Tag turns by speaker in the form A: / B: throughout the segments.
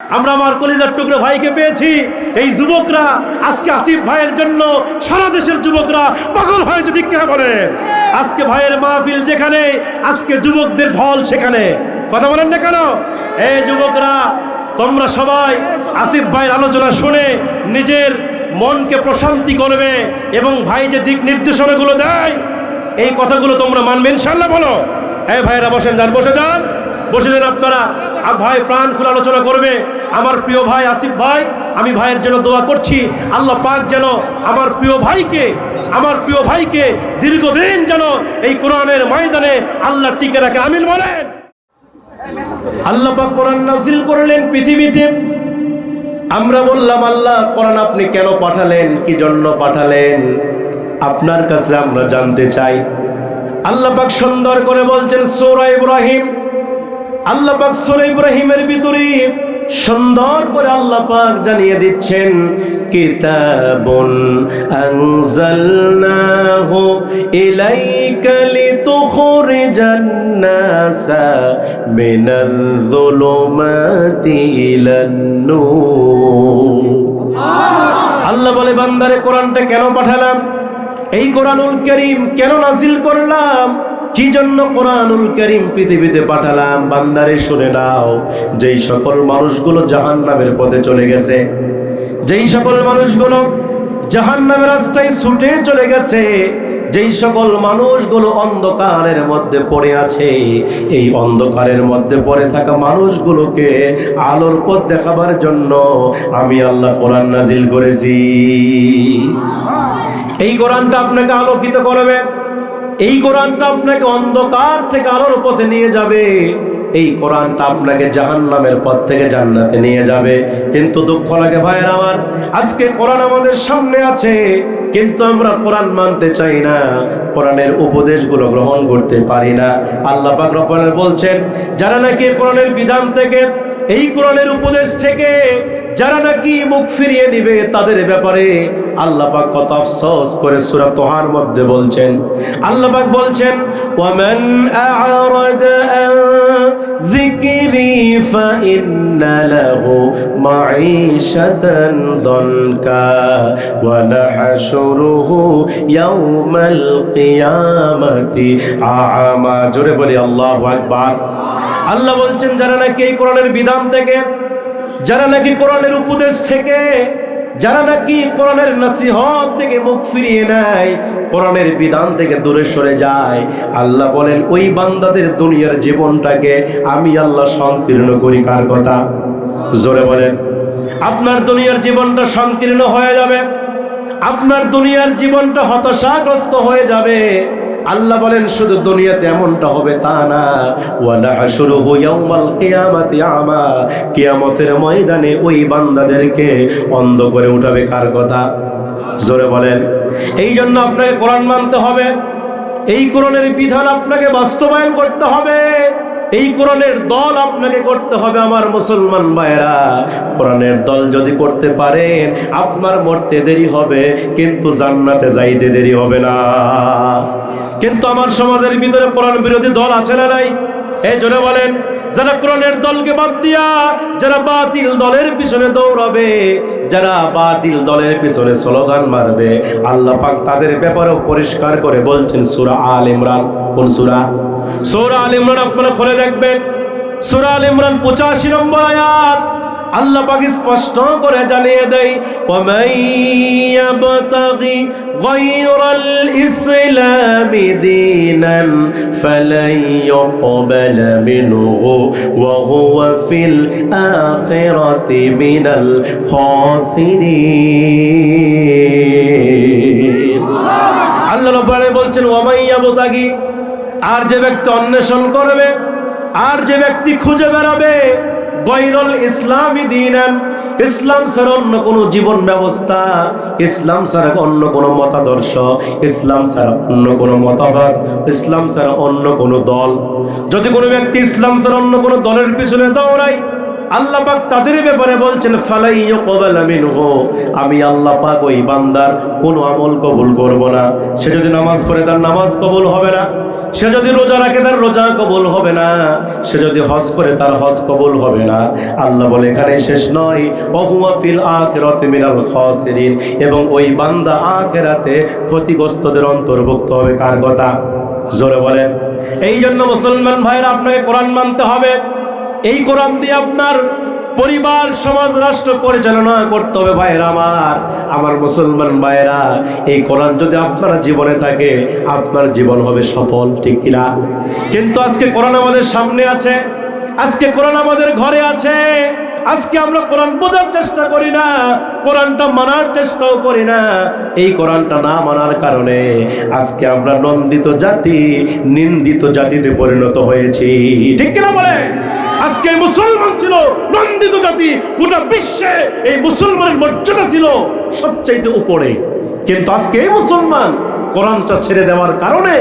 A: আমরা আমার কলিজার টুকরো ভাইকে পেয়েছি। এই যুবকরা আজকে আসিফ ভাইয়ের জন্য সারা দেশের যুবকরা পাগল হয়েছে, ঠিক কিনা বলেন? আজকে ভাইয়ের মাহফিল যেখানে, আজকে যুবকদের ঢল সেখানে। কথা বলেন না কেন? এই যুবকরা, তোমরা সবাই আসিফ ভাইয়ের আলোচনা শুনে নিজের মনকে প্রশান্তি করবে এবং ভাই যে দিক নির্দেশনাগুলো দেয় এই কথাগুলো তোমরা মানবে ইনশাআল্লাহ। বলো এই ভাইয়েরা বসেন, যান, বসে যান, বসে যান আপনারা। ভাই প্রাণ খুলে আলোচনা করবে। আমার প্রিয় ভাই আসিফ ভাই, আমি ভাইয়ের জন্য দোয়া করছি আল্লাহ পাক যেন আমার প্রিয় ভাইকে দীর্ঘদিন যেন এই কোরআনের ময়দানে আল্লাহ টিকে রাখে। আমিন বলেন। আল্লাহ পাক কোরআন নাযিল করলেন পৃথিবীতে। আমরা বললাম আল্লাহ কোরআন আপনি কেন পাঠালেন, কি জন্য পাঠালেন? আপনার কাছে আমরা জানতে চাই। আল্লাহ পাক সুন্দর করে বলছেন সূরা ইব্রাহিম। আল্লাহ পাক সূরা ইব্রাহিমের ভিতরে সুন্দর করে আল্লাহ পাক জানিয়ে দিচ্ছেন, কিতাবুন আনজালনাহু ইলাইকা লিতুখরিজান নাসা মিনাল যুলুমাতি ইলান নূর। আল্লাহ বলে, বান্দারে কোরআনটা কেন পাঠালাম? এই কোরআনুল কারীম কেন নাযিল করলাম? কি জন্য কোরআনুল কারীম পৃথিবীতে পাঠালাম? বান্দারে শুনে নাও। যেই সকল মানুষগুলো জাহান্নামের পথে চলে গেছে, যেই সকল মানুষগুলো জাহান্নামের রাস্তায় ছুটে চলে গেছে, যেই সকল মানুষগুলো অন্ধকারের মধ্যে পড়ে আছে, এই অন্ধকারের মধ্যে পড়ে থাকা মানুষগুলোকে আলোর পথ দেখাবার জন্য আমি আল্লাহ কোরআন নাযিল করেছি। এই কোরআনটা আপনাকে আলোকিত করবে, এই কোরআনটা আপনাকে অন্ধকার থেকে আলোর পথে নিয়ে যাবে, এই কোরআনটা আপনাকে জাহান্নামের পথ থেকে জান্নাতে নিয়ে যাবে। কিন্তু দুঃখ লাগে ভাইয়ের আমার, আজকে কোরআন আমাদের সামনে আছে কিন্তু আমরা কোরআন মানতে চাই না, কোরআনের উপদেশগুলো গ্রহণ করতে পারি না। আল্লাহ পাক রব্বুল আলামিন বলছেন, যারা নাকি কোরআনের বিধান থেকে, এই কোরআনের উপদেশ থেকে যারা নাকি মুখ ফিরিয়ে নিবে, তাদের ব্যাপারে আল্লাহ পাক কত আফসোস করে সূরা তোহার মধ্যে বলছেন। আল্লাহ পাক বলছেন, ওয়ামান আ'রাদা আন যিকরি ফাইন্না লাহু মাঈশাতান দনকা ওয়া নাহশুরুহু ইয়াওমাল কিয়ামাতি আ'মা। জোরে বলি আল্লাহু আকবার। আল্লাহ বলছেন, যারা নাকি এই কোরআনের বিধান থেকে, যারা নাকি কোরআনের উপদেশ থেকে, যারা নাকি কোরআনের নসিহত থেকে মুখ ফিরিয়ে নেয়, কোরআনের বিধান থেকে দূরে সরে যায়, আল্লাহ বলেন ওই বান্দাদের দুনিয়ার জীবনটাকে আমি আল্লাহ সংকীর্ণ করি। কার কথা? জোরে বলেন। আপনার দুনিয়ার জীবনটা সংকীর্ণ হয়ে যাবে, আপনার দুনিয়ার জীবনটা হতাশাগ্রস্ত হয়ে যাবে। আল্লাহ বলেন শুধু দুনিয়াতে এমনটা হবে তা না, ওয়া নাহশুরুহু ইয়াওমাল কিয়ামাতি আমা, কিয়ামতের ময়দানে ওই বান্দাদেরকে অন্ধ করে উঠাবে। কার কথা? জোরে বলেন। এই জন্য আপনাকে কোরআন মানতে হবে, এই কোরআনের বিধান আপনাকে বাস্তবায়ন করতে হবে, এই কোরআনের দল আপনাকে করতে হবে। আমার মুসলমান ভাইয়েরা, কোরআনের দল যদি করতে পারেন, আপনার মরতে দেরি হবে কিন্তু জান্নাতে যাইতে দেরি হবে না। কিন্তু আমার সমাজের ভিতরে কোরআন বিরোধী দল আছে না নাই? এই জন্য বলেন, যারা কোরআনের দলকে বাদ দিয়া যারা বাতিল দলের পিছনে দৌড়াবে, যারা বাতিল দলের পিছনে স্লোগান মারবে, আল্লাহ পাক তাদের ব্যাপারেও পরিষ্কার করে বলছেন সূরা আল ইমরান। কোন সূরা? সূরা আল ইমরান আপনারা খুলে দেখবেন, সূরা আল ইমরান 85 নম্বর আয়াত। আল্লাহ পাক স্পষ্ট করে জানিয়ে দেয়, ওয়ামান ইয়াবতাগি গায়রাল ইসলামি দীনান ফালান ইউকবালা মিনহু ওয়া হুয়া ফিল আখিরাতি মিনাল খাসিরিন। আল্লাহ রাব্বুল আলামিন বলছেন, ওয়ামান ইয়াবতাগি, আর যে ব্যক্তি অন্বেষণ করবে, আর যে ব্যক্তি খুঁজে বেড়াবে, গায়রুল ইসলামি দীনান, ইসলাম ছাড়া অন্য কোনো জীবন ব্যবস্থা, ইসলাম ছাড়া অন্য কোনো মতাদর্শ, ইসলাম ছাড়া অন্য কোনো মতবাদ, ইসলাম ছাড়া অন্য কোনো দল, যদি কোনো ব্যক্তি ইসলাম ছাড়া অন্য কোনো দলের পিছনে দৌড়ায়, আল্লাহ পাক তাদের ব্যাপারে বলছেন ফালাই ইউকবালা মিনহু, আমি আল্লাহ পাক ওই বান্দার কোনো আমল কবুল করব না। সে যদি নামাজ পড়ে তার নামাজ কবুল হবে না, সে যদি রোজা রাখে তার রোজা কবুল হবে না, সে যদি হজ করে তার হজ কবুল হবে না। আল্লাহ বলে এখানে শেষ নয়, ওহুয়া ফিল আখিরাতি মিনাল খাসিরিন, এবং ওই বান্দা আখিরাতে ক্ষতিগ্রস্তদের অন্তর্ভুক্ত হবে। কার কথা? জোরে বলেন। এই জন্য মুসলমান ভাইরা আপনাকে কোরআন মানতে হবে। এই কোরআন দিয়ে আপনার পরিবার, সমাজ, রাষ্ট্র পরিচালনা করতে হবে। ভাইরা আমার মুসলমান ভাইরা, এই কোরআন যদি আপনার জীবনে থাকে আপনার জীবন হবে সফল, ঠিক কিনা? কিন্তু আজকে কোরআন আমাদের সামনে আছে, আজকে কোরআন আমাদের ঘরে আছে, আজকে আমরা কোরআন বোঝার চেষ্টা করি না, কোরআনটা মানার চেষ্টাও করি না। এই কোরআনটা না মানার কারণে আজকে আমরা নন্দিত জাতি, নিন্দিত জাতিতে পরিণত হয়েছি, ঠিক কিনা বলে? আজকে মুসলমান ছিল নন্দিত জাতি, গোটা বিশ্বে এই মুসলমানের মর্যাদা ছিল সবচাইতে উপরে। কিন্তু আজকে এই মুসলমান কোরআনটা ছেড়ে দেওয়ার কারণে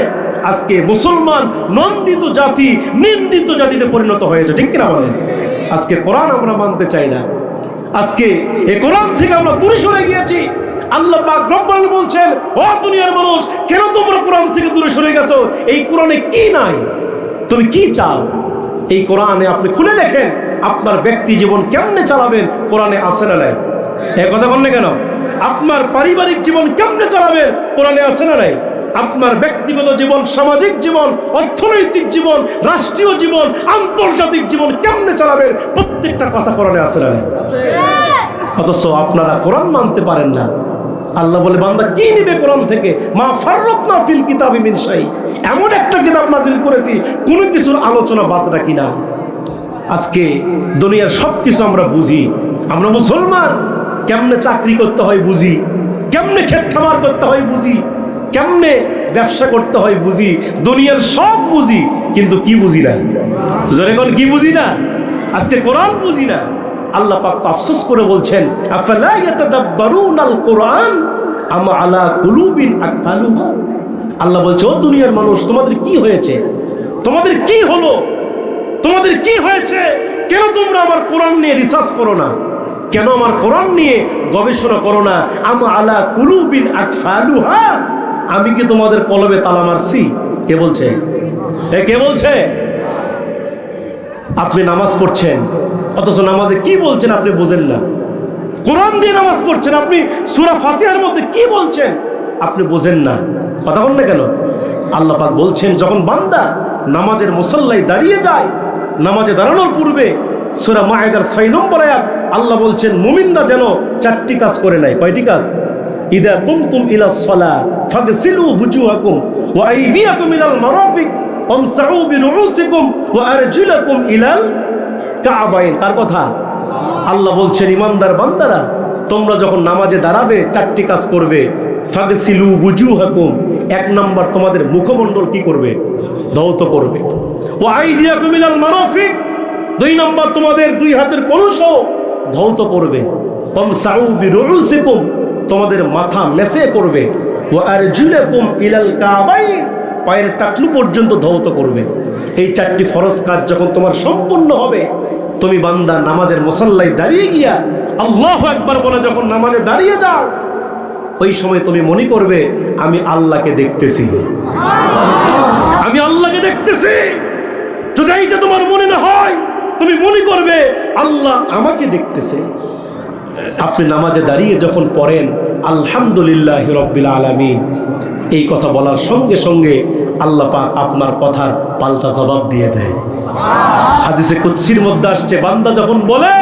A: আজকে মুসলমান নন্দিত জাতি, নিন্দিত জাতিতে পরিণত হয়েছে, ঠিক কিনা বলেন? আজকে কোরআন আমরা মানতে চাই না, আজকে এই কোরআন থেকে আমরা দূরে সরে গিয়েছি। আল্লাহ পাক রব্বুল আলামিন বলছেন, ও দুনিয়ার মানুষ, কেন তোমরা কোরআন থেকে দূরে সরে গেছো? এই কোরআনে কি নাই? তুমি কি চাও? এই কোরআনে আপনি খুলে দেখেন আপনার ব্যক্তি জীবন কেমনে চালাবেন, কোরআনে আছে না নাই? এই কথা বললে কেন? আপনার পারিবারিক জীবন কেমনে চালাবেন, কোরআনে আছে না নাই? আপনার ব্যক্তিগত জীবন, সামাজিক জীবন, অর্থনৈতিক জীবন, রাষ্ট্রীয় জীবন, আন্তর্জাতিক জীবন কেমনে চালাবেন, প্রত্যেকটা কথা কোরআনে আছে না নাই? অথচ আপনারা কোরআন মানতে পারেন না। আল্লাহ বলে, বান্দা কি নিবে কোরআন থেকে? মা ফাররাতনা ফিল কিতাবি মিন শাই, এমন একটা কিতাব নাজিল করেছি কোনো কিছুর আলোচনা বাদ রাখি না। আজকে দুনিয়ার সব কিছু আমরা বুঝি, আমরা মুসলমান, কেমনে চাকরি করতে হয় বুঝি, কেমনে ক্ষেত খামার করতে হয় বুঝি, কেমনে ব্যবসা করতে হয় বুঝি, দুনিয়ার সব বুঝি, কিন্তু কি বুঝি না? জোরে কোন কি বুঝি না? আজকে কোরআন বুঝি না। আল্লাহ পাক আফসোস করে বলছেন, আফালা ইয়াতাদাব্বারুনাল কুরআন আম আলা কুলুবিন আকফালুহা। আল্লাহ বলছে, ও দুনিয়ার মানুষ, তোমাদের কি হয়েছে? তোমাদের কি হলো? তোমাদের কি হয়েছে? কেন তোমরা আমার কোরআন নিয়ে রিসার্চ করো না? কেন আমার কোরআন নিয়ে গবেষণা করো না? আম আলা কুলুবিন আকফালুহা, আমি কি তোমাদের কলবে তালা মারছি? কে বলছে? কে বলছে? আপনি নামাজ পড়ছেন, অথচ নামাজে কি বলছেন আপনি বুঝেন না। কোরআন দিয়ে নামাজ পড়ছেন, আপনি সূরা ফাতিহার মধ্যে কি বলছেন আপনি বুঝেন না। কথা বল না কেন? আল্লাহ পাক বলছেন, যখন বান্দা নামাজের মুসল্লায় দাঁড়িয়ে যায়, নামাজে দাঁড়ানোর পূর্বে সূরা মায়েদার 6 নম্বর আয়াত আল্লাহ বলছেন, মুমিনরা যেন 4টি কাজ করে নাই। কয়টি কাজ? ইদা কুমতুম ইলা সলা ফাগসিলু বুজুহাকুম ওয়া আইদিয়াকুম ইলাল মারাফিক ওয়ামসাউ বিরুউসিকুম ওয়া আরজুলাকুম ইলাল কাবাইন। কার কথা? আল্লাহ বলছেন, ইমানদার বান্দারা, তোমরা যখন নামাজে দাঁড়াবে 4টি কাজ করবে। ফাগসিলু বুজুহাকুম, 1 নম্বর তোমাদের মুখমণ্ডল কি করবে? ধৌত করবে। ওয়া আইদিয়াকুম ইলাল মারাফিক, 2 নম্বর তোমাদের 2 হাতের কলুশ ধৌত করবে। ওয়ামসাউ বিরুউসিকুম, তোমাদের মাথা মেসে করবে। ওয়া আরজুলাকুম ইলাল কাবাইন, পায়ের টাকলু পর্যন্ত ধৌত করবে। এই 4টি ফরজ কাজ যখন তোমার সম্পূর্ণ হবে, তুমি বান্দা নামাজের মুসল্লায় দাঁড়িয়ে গিয়া আল্লাহু আকবার বলে যখন নামাজে দাঁড়িয়ে যাও, ওই সময় তুমি মনে করবে, আমি আল্লাহকে দেখতেছি, আমি আল্লাহকে দেখতেছি। যদি এইটা তোমার মনে না হয়, তুমি মনে করবে আল্লাহ আমাকে দেখতেছে। আপনি নামাজে দাঁড়িয়ে যখন পড়েন আলহামদুলিল্লাহি রাব্বিল আলামিন, এই কথা বলার সঙ্গে সঙ্গে আল্লাহ পাক আপনার কথার পাল্টা জবাব দিয়ে দেয়। হাদিসে কুদসির মধ্যে আসছে, বান্দা যখন বলে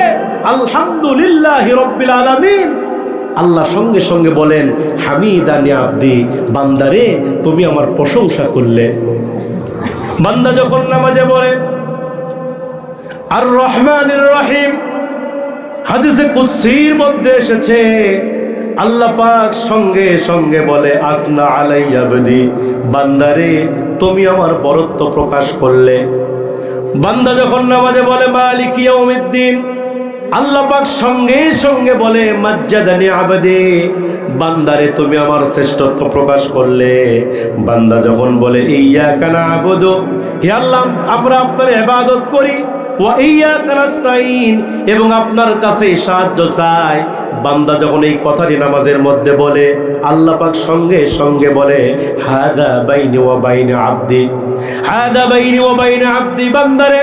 A: আলহামদুলিল্লাহি রাব্বিল আলামিন, আল্লাহ সঙ্গে সঙ্গে বলেন, হামিদানি আব্দি, বান্দারে তুমি আমার প্রশংসা করলে। বান্দা যখন নামাজে বলে আর রহমানির রহিম, হাদিসে কুদসির মধ্যে এসেছে, আল্লাহ পাক সঙ্গে সঙ্গে বলে আতনা আলাইয়া আবদি, বান্দারে তুমি আমার বরত্ব প্রকাশ করলে। বান্দা যখন নামাজে বলে মালিক ইয়াউমিদ্দিন, আল্লাহ পাক সঙ্গে সঙ্গে বলে মাজ্জাদানি আবদি, বান্দারে তুমি আমার শ্রেষ্ঠত্ব প্রকাশ করলে। বান্দা যখন বলে ইয়্যাকা না'বুদু, হে আল্লাহ আমরা আপনার ইবাদত করি, ওয়া ইয়্যাকা নাস্তাঈন, এবং আপনার কাছে সাহায্য চাই। বান্দা যখন এই কথাটি নামাজের মধ্যে বলে, আল্লাহ পাক সঙ্গে সঙ্গে বলে হাদা বাইনি ওয়া বাইনা আবদি, হাদা বাইনি ওয়া বাইনা আবদি, বান্দারে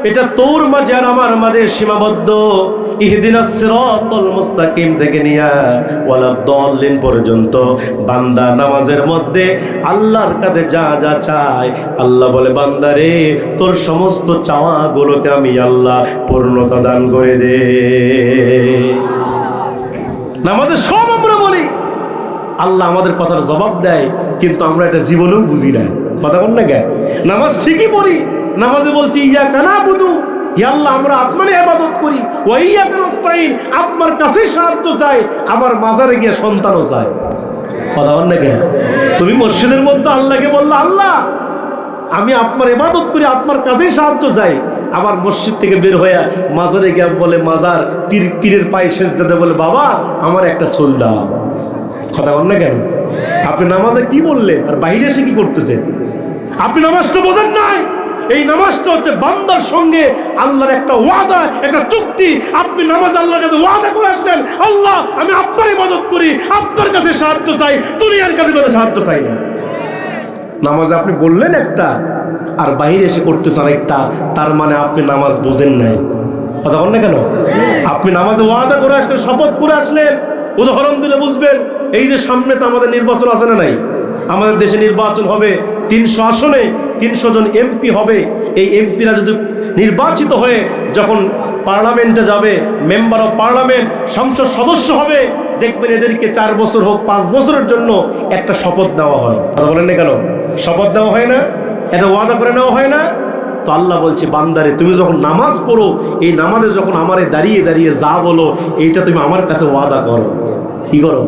A: এটা তোর মাঝে আর আমার মাঝে সীমাবদ্ধ। ইহদিনাস সিরাতাল মুস্তাকিম থেকে নিয়া ওয়ালা দাল্লিন পর্যন্ত বান্দা নামাজের মধ্যে আল্লাহর কাছে যা যা চায়, আল্লাহ বলে বান্দারে তোর সমস্ত চাওয়াগুলোকে আমি আল্লাহ পূর্ণতা দান করে দে। নামাজে সব আমরা বলি, আল্লাহ আমাদের কথার জবাব দেয়, কিন্তু আমরা এটা জীবনেও বুঝি না। কথা বল না কেন? নামাজ ঠিকই পড়ি, নামাজে বলছি ইয়াকা নাবুদু, হে আল্লাহ আমরা আপনারই ইবাদত করি, ওয়া ইয়াকা নাস্তাঈন আপনার কাছে সাহায্য চাই, আবার মাজারে গিয়ে সন্তানও চাই। কথা বল না কেন? তুমি মসজিদের মধ্যে আল্লাহকে বললা আল্লাহ আমি আপনার ইবাদত করি, আপনার কাছে সাহায্য চাই, আবার মসজিদ থেকে বের হয়ে মাজারে গিয়ে বলে মাজার পীরের পায়ে সেজদা দেয়, বলে বাবা আমার একটা সোল দাও। কথা বল না কেন? আপনি নামাজে কি বললেন আর বাইরে এসে কি করতেছেন? আপনি নামাজটা বোঝেন নাই। এই নামাজটা হচ্ছে বান্দার সঙ্গে আল্লাহর একটা ওয়াদা, একটা চুক্তি। আপনি নামাজ আল্লাহর কাছে ওয়াদা করে আসলেন, আল্লাহ আমি আপনার ইবাদত করি, আপনার কাছে সাহায্য চাই, দুনিয়ার কাছে সাহায্য চাই না। নামাজ আপনি বললেন একটা আর বাইরে এসে করতেছেন একটা, তার মানে আপনি নামাজ বোঝেন নাই। কথা বল না কেন? আপনি নামাজে ওয়াদা করে আসলেন, শপথ করে আসলেন, উদাহরণ দিলে বুঝবেন। এই যে সামনে তো আমাদের নির্বাচন আছে না নাই? আমাদের দেশে নির্বাচন হবে 300 আসনে, 300 জন এমপি হবে। এই এমপিরা যদি নির্বাচিত হয়ে যখন পার্লামেন্টে যাবে, মেম্বার অফ পার্লামেন্ট, সংসদ সদস্য হবে, দেখবেন এদেরকে 4 বছর হোক 5 বছরের জন্য একটা শপথ নেওয়া হয়। কথা বলেন না কেন? শপথ নেওয়া হয় না? এটা ওয়াদা করে নেওয়া হয় না? তো আল্লাহ বলছে বান্দারে তুমি যখন নামাজ পড়ো, এই নামাজে যখন আমারে দাঁড়িয়ে দাঁড়িয়ে যা বলো এইটা তুমি আমার কাছে ওয়াদা করো। কি করো?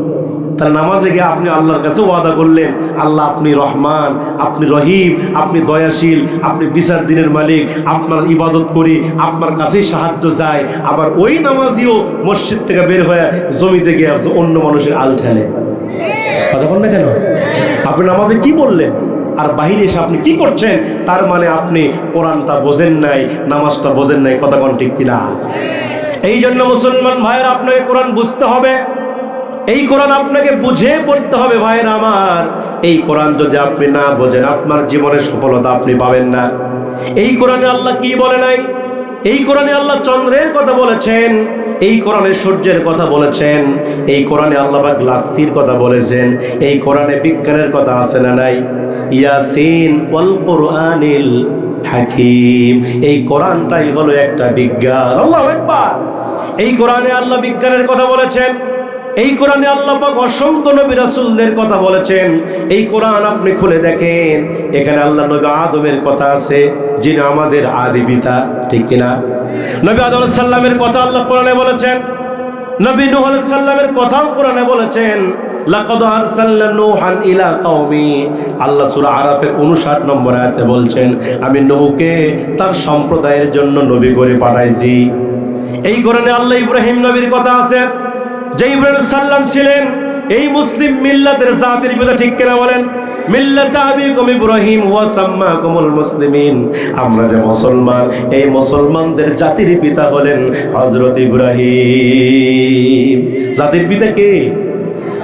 A: তাহলে নামাজে গিয়ে আপনি আল্লাহর কাছে ওয়াদা করলেন, আল্লাহ আপনি রহমান, আপনি রহিম, আপনি দয়াশীল, আপনি বিচার দিনের মালিক, আপনার ইবাদত করি, আপনার কাছেই সাহায্য চাই। আবার ওই নামাজিও মসজিদ থেকে বের হয়ে জমিতে গিয়ে অন্য মানুষের আল ঠেলে। কথা বল না কেন? আপনি নামাজে কি বললেন আর বাহিরে এসে আপনি কি করছেন? তার মানে আপনি কোরআনটা বোঝেন নাই, নামাজটা বোঝেন নাই। কথা কোন ঠিক কিনা? এই জন্য মুসলমান ভাইয়েরা আপনাকে কোরআন বুঝতে হবে, এই কোরআন আপনাকে বুঝে পড়তে হবে। ভাইয়েরা আমার, এই কোরআন যদি আপনি না বোঝেন আপনার জীবনের সফলতা আপনি পাবেন না। এই কোরআনে আল্লাহ কি বলে নাই? এই কোরআনে আল্লাহ চন্দ্রের কথা বলেছেন, এই কোরআনে সূর্যের কথা বলেছেন, এই কোরআনে আল্লাহ পাক গ্যালাক্সির কথা বলেছেন, এই কোরআনে বিজ্ঞানের কথা আছে না নাই? ইয়াসিন ওয়াল কুরআনিল হাকিম, এই কোরআনটাই হলো একটা বিজ্ঞান। আল্লাহু আকবার। এই কোরআনে আল্লাহ বিজ্ঞানের কথা বলেছেন, এই কোরআনে আল্লাহ পাক অসংখ্য নবী রাসূলদের কথা বলেছেন। এই কোরআন আপনি খুলে দেখেন, এখানে আল্লাহ নবী আদমের কথা আছে, যিনি আমাদের আদি পিতা। ঠিক কিনা? নবী আদম আলাইহিস সালামের কথা আল্লাহ কোরআনে বলেছেন, নবী নূহ আলাইহিস সালামের কথাও কোরআনে বলেছেন। লাকাদ আরসালনা নূহান ইলা কওমি, আল্লাহ সূরা আরাফের 59 নম্বর আয়াতে বলছেন আমি নূহকে তার সম্প্রদায়ের জন্য নবী করে পাঠাইছি। এই কোরআনে আল্লাহ ইব্রাহিম নবীর কথা আছে, যে ইব্রাহিম সাল্লাম ছিলেন এই মুসলিম মিল্লাতের জাতির পিতা। ঠিক কিনা বলেন? মিল্লাত আবিকুম ইব্রাহিম ওয়া সাম্মাকুমুল মুসলিমিন, আমরা যে মুসলমান, এই মুসলমানদের জাতির পিতা হলেন হযরত ইব্রাহিম। জাতির পিতা কে?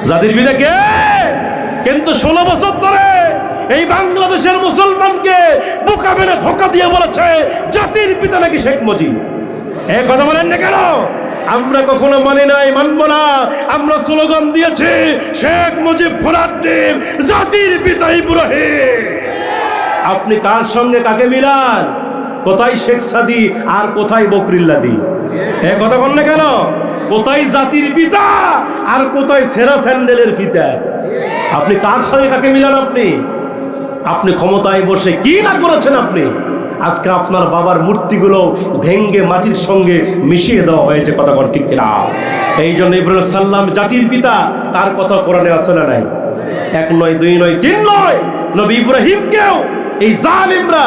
A: জাতির পিতা কে? কিন্তু 16 বছর ধরে এই বাংলাদেশের মুসলমানকে বোকা মেরে ধোঁকা দিয়ে বলেছে জাতির পিতা নাকি শেখ মুজিব। এই কথা বলেন না কেন? আমরা কখনো মানি নাই, মানবো না। আমরা স্লোগান দিয়েছি শেখ মুজিব খোলার ডিম, জাতির পিতা ইব্রাহিম। আপনি কার সঙ্গে কাকে মিলান? কোথায় শেখ সাদি আর কোথায় বকরিল্লাদি? এই কথা বলেন না কেন? কোথায় জাতির পিতা আর কোথায় সেরা স্যান্ডেলের ফিতা? আপনি কার সঙ্গে কাকে মিলান? আপনি ক্ষমতায় বসে কি না করেছেন? আপনি আজকে আপনার বাবার মূর্তিগুলো ভেঙ্গে মাটির সঙ্গে মিশিয়ে দেওয়া হয়েছে। কথা কোন ঠিক কিনা? এই জন্য ইব্রাহিম সাল্লাম জাতির পিতা, তার কথা কোরআনে আছে না নাই? 1 নয় 2 নয় 3 নয়, নবী ইব্রাহিমকেও এই জালিমরা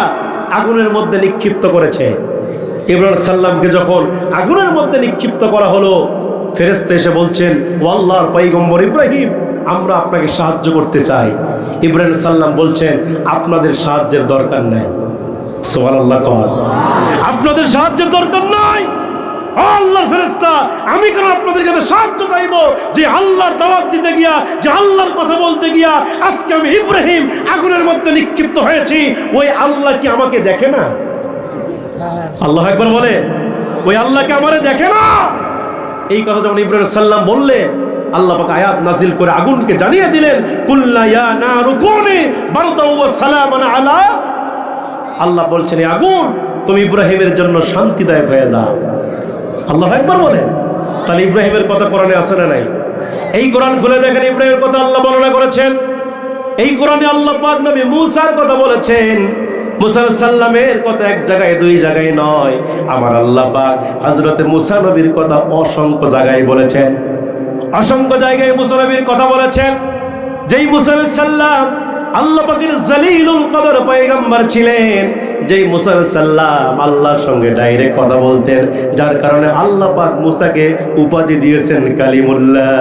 A: আগুনের মধ্যে নিক্ষিপ্ত করেছে। ইব্রাহিম সাল্লামকে যখন আগুনের মধ্যে নিক্ষিপ্ত করা হলো, ফেরেশতা এসে বলছেন ও আল্লাহর পয়গম্বর ইব্রাহিম, আমরা আপনাকে সাহায্য করতে চাই। ইব্রাহিম সাল্লাম বলছেন আপনাদের সাহায্যের দরকার নাই। সুবহানাল্লাহ কর। আপনাদের সাহায্যের দরকার নাই। আল্লাহর ফেরেশতা, আমি কেন আপনাদের কাছে সাহায্য চাইবো যে আল্লাহর দাওয়াত দিতে গিয়া, যে আল্লাহর কথা বলতে গিয়া আজকে আমি ইব্রাহিম আগুনের মধ্যে নিক্ষিপ্ত হয়েছি। ওই আল্লাহ কি আমাকে দেখে না? আল্লাহু আকবার বলে, ওই আল্লাহকে আমারে দেখে না? এই কথা যখন ইব্রাহিম সাল্লাম বললেন, আল্লাহ পাক আয়াত নাজিল করে আগুনকে জানিয়ে দিলেন, কুল্লা ইয়া নারু কুনি বারদাও ওয়া সালামান আলা। আল্লাহ বলছেন, এই আগুন তুমি ইব্রাহিমের জন্য শান্তিদায়ক হয়ে যাও। আল্লাহু আকবার বলেন। তাহলে ইব্রাহিমের কথা কোরআনে আছে না নাই? এই কোরআন খুলে দেখেন, ইব্রাহিমের কথা আল্লাহ বর্ণনা করেছেন। এই কোরআনে আল্লাহ পাক নবী মূসার কথা বলেছেন। মূসা আলাইহিস সালামের কথা এক জায়গায় দুই জায়গায় নয়, আমার আল্লাহ পাক হযরতে মূসা নবীর কথা অসংখ্য জায়গায় বলেছেন। অসংখ্য জায়গায় মূসা নবীর কথা বলেছেন। যেই মূসা আলাইহিস সালাম আল্লাহ পাকের জলিলুল কদর পয়গম্বর ছিলেন, যেই মূসা আলাইহিস সালাম আল্লাহর সঙ্গে ডাইরেক্ট কথা বলতেন, যার কারণে আল্লাহ পাক মূসাকে উপাধি দিয়েছেন কালিমুল্লাহ।